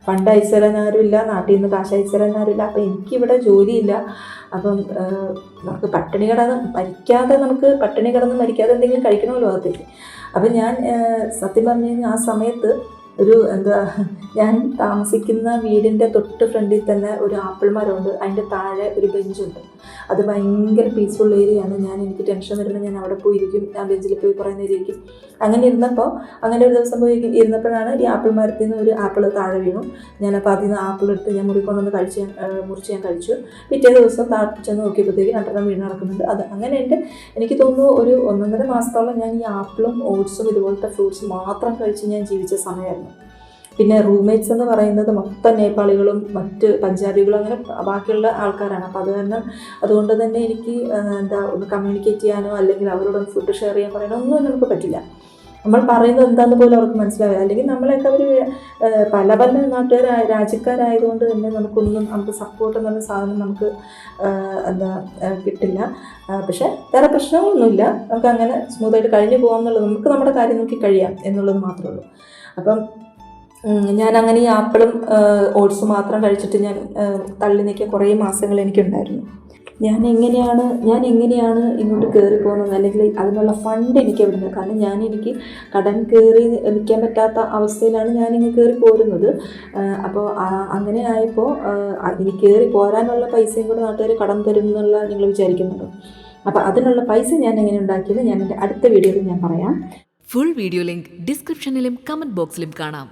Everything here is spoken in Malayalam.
ഫണ്ട് അയച്ചു തരാൻ ആരുമില്ല, നാട്ടിൽ നിന്ന് കാശ് അയച്ചു തരാൻ ആരുമില്ല. അപ്പം എനിക്കിവിടെ ജോലിയില്ല. അപ്പം നമുക്ക് പട്ടിണി കിടന്ന് മരിക്കാതെ എന്തെങ്കിലും കഴിക്കണമല്ലോ അകത്തേക്ക്. അപ്പം ഞാൻ സത്യം പറഞ്ഞു കഴിഞ്ഞാൽ ആ സമയത്ത് ഞാൻ താമസിക്കുന്ന വീടിൻ്റെ തൊട്ട് ഫ്രണ്ടിൽ തന്നെ ഒരു ആപ്പിൾ മരമുണ്ട്, അതിൻ്റെ താഴെ ഒരു ബെഞ്ചുണ്ട്. അത് ഭയങ്കര പീസ്ഫുൾ ഏരിയയാണ്. എനിക്ക് ടെൻഷൻ വരുമ്പോൾ ഞാൻ അവിടെ പോയി ഇരിക്കും, ആ ബെഞ്ചിൽ പോയി കുറേ നേരം ഇരിക്കും. അങ്ങനെ ഒരു ദിവസം പോയി ഇരുന്നപ്പോഴാണ് ഈ ആപ്പിൾ മരത്തിൽ നിന്ന് ഒരു ആപ്പിൾ താഴെ വീണു. ഞാനപ്പോൾ അതിൽ നിന്ന് ആപ്പിൾ എടുത്ത് ഞാൻ മുറിച്ച് ഞാൻ കഴിച്ചു. പിറ്റേ ദിവസം ചെന്ന് നോക്കിയപ്പോഴത്തേക്ക് 2 വീണ് നടക്കുന്നുണ്ട്. അങ്ങനെ എനിക്ക് തോന്നുന്നു ഒരു 1.5 മാസത്തോളം ഞാൻ ഈ ആപ്പിളും ഓട്സും ഇതുപോലത്തെ ഫ്രൂട്ട്സ് മാത്രം കഴിച്ച് ഞാൻ ജീവിച്ച സമയമായിരുന്നു. പിന്നെ റൂംമേറ്റ്സ് എന്ന് പറയുന്നത് മൊത്തം നേപ്പാളികളും മറ്റ് പഞ്ചാബികളും അങ്ങനെ ബാക്കിയുള്ള ആൾക്കാരാണ്. അപ്പോൾ അതുകൊണ്ട് തന്നെ എനിക്ക് ഒന്ന് കമ്മ്യൂണിക്കേറ്റ് ചെയ്യാനോ അല്ലെങ്കിൽ അവരോടൊന്ന് ഫുഡ് ഷെയർ ചെയ്യാൻ പറയാനോ ഒന്നും നമുക്ക് പറ്റില്ല. നമ്മൾ പറയുന്നത് എന്താണെന്ന് പോലും അവർക്ക് മനസ്സിലാവില്ല. അല്ലെങ്കിൽ നമ്മളെയൊക്കെ അവർ പല രാജ്യക്കാരായതുകൊണ്ട് തന്നെ നമുക്ക് സപ്പോർട്ട് എന്നുള്ള സാധനം നമുക്ക് കിട്ടില്ല. പക്ഷേ വേറെ പ്രശ്നങ്ങളൊന്നുമില്ല, നമുക്ക് അങ്ങനെ സ്മൂത്തായിട്ട് കഴിഞ്ഞു പോകാമെന്നുള്ളത്, നമുക്ക് നമ്മുടെ കാര്യം നോക്കി കഴിയാം എന്നുള്ളത് മാത്രമേ ഉള്ളൂ. അപ്പം ഞാനങ്ങനെ ഈ ആപ്പിളും ഓട്സും മാത്രം കഴിച്ചിട്ട് ഞാൻ തള്ളി നീക്കിയ കുറേ മാസങ്ങൾ എനിക്കുണ്ടായിരുന്നു. ഞാൻ എങ്ങനെയാണ് ഇങ്ങോട്ട് കയറി പോകുന്നത്, അല്ലെങ്കിൽ അതിനുള്ള ഫണ്ട് എനിക്ക് എവിടുന്ന്? കാരണം എനിക്ക് കടം കയറി നിൽക്കാൻ പറ്റാത്ത അവസ്ഥയിലാണ് ഞാനിങ്ങ് കയറി പോരുന്നത്. അപ്പോൾ അങ്ങനെ ആയപ്പോൾ ഇനി കയറി പോരാനുള്ള പൈസയും കൂടെ നാട്ടുകാർ കടം തരും എന്നുള്ള നിങ്ങൾ വിചാരിക്കുന്നുണ്ടോ? അപ്പോൾ അതിനുള്ള പൈസ ഞാൻ എങ്ങനെ ഉണ്ടാക്കിയത് ഞാൻ എൻ്റെ അടുത്ത വീഡിയോയിൽ ഞാൻ പറയാം. ഫുൾ വീഡിയോ ലിങ്ക് ഡിസ്ക്രിപ്ഷനിലും കമൻറ്റ് ബോക്സിലും കാണാം.